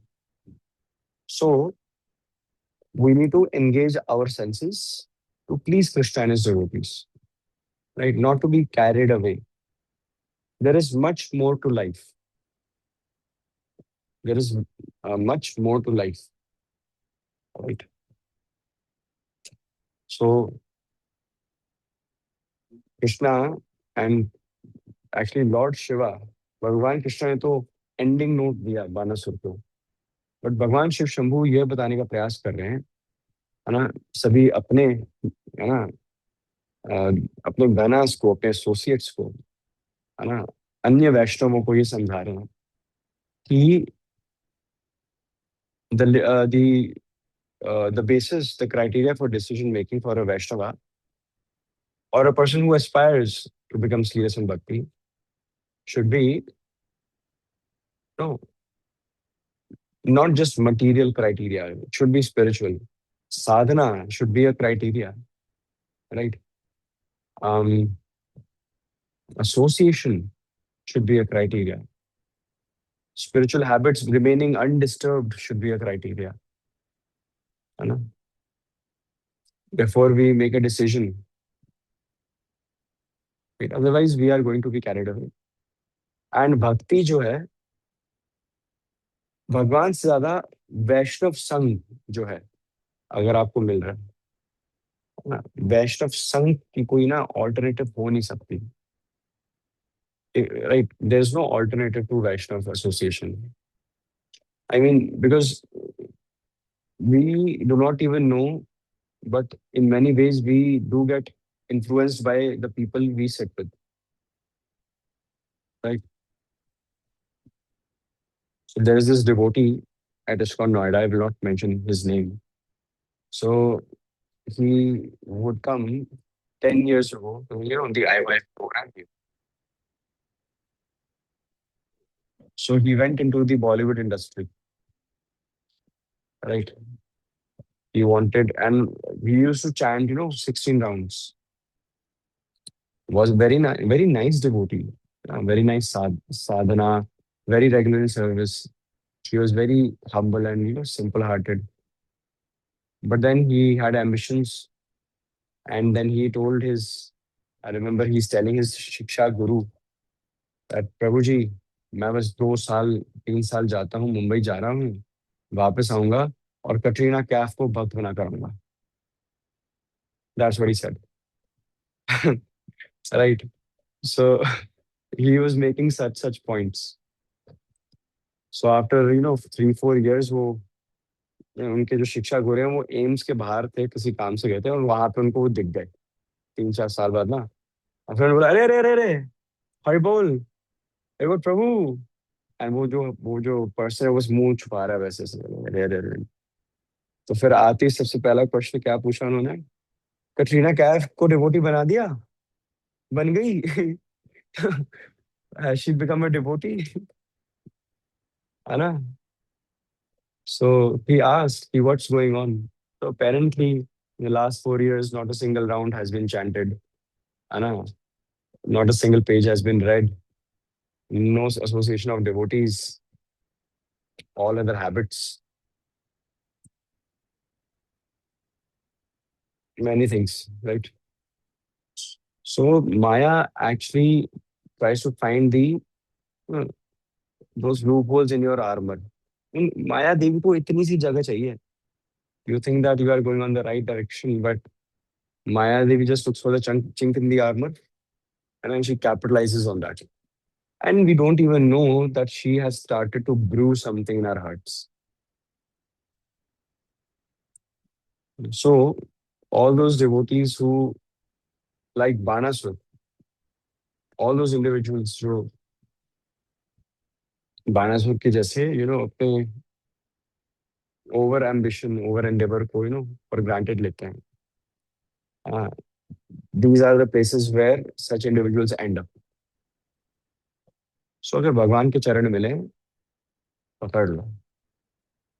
So we need to engage our senses to please Krishna and his devotees, right? Not to be carried away. There is much more to life. There is much more to life, right? So Krishna and actually Lord Shiva, भगवान कृष्ण ने तो ending note दिया बानासुर को, but भगवान शिव शंभू ये बताने का प्रयास कर रहे हैं, है ना, सभी अपने, है ना, अ, अपने गनास को, अपने एसोसिएट्स को, है ना, अन्य वैष्णवों को ये समझा रहे हैं कि the basis, the criteria for decision making for a Vaishnava or a person who aspires to become serious in bhakti should be, no, not just material criteria. It should be spiritual. Sadhana should be a criteria, right? Um, Association should be a criteria. Spiritual habits remaining undisturbed should be a criteria. है ना? Before we make a decision, right? Otherwise, we are going to be carried away. And bhakti जो है, भगवान से ज्यादा वैष्णव संघ जो है, अगर आपको मिल रहा है ना, वैष्णव संघ की कोई ना ऑल्टरनेटिव हो नहीं सकती, right? There is no alternative to Vaishnav association. I mean because we do not even know, but in many ways we do get influenced by the people we sit with, right? So there is this devotee at ISKCON Noida. I will not mention his name. So he would come 10 years ago to, the IYF program. So he went into the Bollywood industry, right? He wanted, and he used to chant, 16 rounds. Was very nice devotee, very nice sadhana, very regular in service. He was very humble and, simple hearted. But then he had ambitions, and then he told his, I remember he's telling his Shiksha Guru that, प्रभु जी, मैं बस 2 साल 3 साल जाता हूँ, मुंबई जा रहा हूँ, वापस आऊंगा और कटरीना कैफ को भक्त बना करूंगा. That's what he said. Right. So he was making such points. So after 3-4 years, वो उनके जो शिक्षा गुरु हैं वो एम्स के बाहर थे, किसी काम से गए थे और वहां पे उनको वो दिख गए 3-4 साल बाद ना. और फिर उन्होंने बोला, अरे अरे अरे अरे, हरि बोल, अरे बोल प्रभु. एंड वो जो पर्सन है वो मुंह छुपा रहा है वैसे से, अरे अरे अरे. तो फिर आते ही सबसे पहला क्वेश्चन क्या पूछा उन्होंने, कटरीना कैफ को डिवोटी बना दिया, बन गई? Has she become a devotee? है ना? So he asked, what's going on? So apparently, in the last 4 years, not a single round has been chanted. है ना? Not a single page has been read. No association of devotees, all other habits, many things, right? So Maya actually tries to find uh, those loopholes in your armor. माया देवी को इतनी सी जगह चाहिए. You think that you are going on the right direction, but Maya Devi just looks for the chink in the armor, and then she capitalizes on that. And we don't even know that she has started to brew something in our hearts. So, all those devotees who like Banasur, all those individuals जो बानासुर के जैसे अपने over ambition, over endeavour को for granted लेते हैं. These are the places where such individuals end up. So अगर भगवान के चरण मिले, पकड़ लो,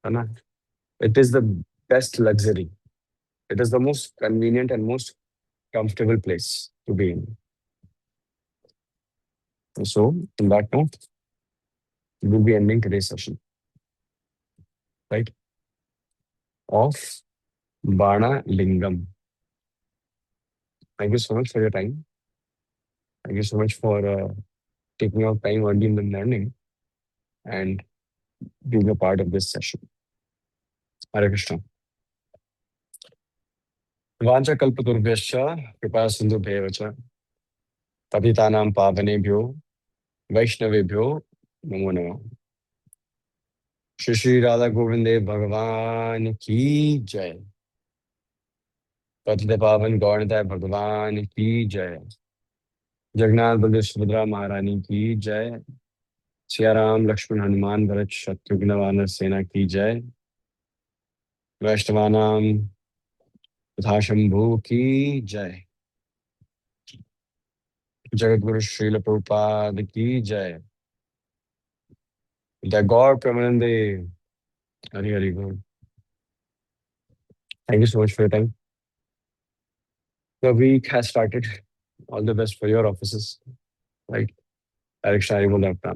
है ना? It is the best luxury. It is the most convenient and most comfortable place to be in. So, on that note, we'll be ending today's session, right? Of Bana Lingam. Thank you so much for your time. Thank you so much for taking out time early in the morning and being a part of this session. Hare Krishna. वाञ्छकल्पतरुभ्यश्च कृपा सिन्धुभ्येव च पतितानां पावनेभ्यो वैष्णवेभ्यो नमो नमः। श्री श्री राधा गोविंद देव भगवान की जय। पतित पावन गौरताय भगवान की जय। जगन्नाथ बलदेव सुभद्रा महारानी की जय। सिया राम लक्ष्मण हनुमान भरत शत्रुघ्न वानर सेना की जय। वैष्णवानाम तथा शंभु की जय। जगतगुरु श्रील प्रभुपाद की जय। द गॉड प्रेमानंदे। हरि हरि बोल। Thank you so much for your time. The week has started. All the best for your offices. Right. Direction आई बोल रहा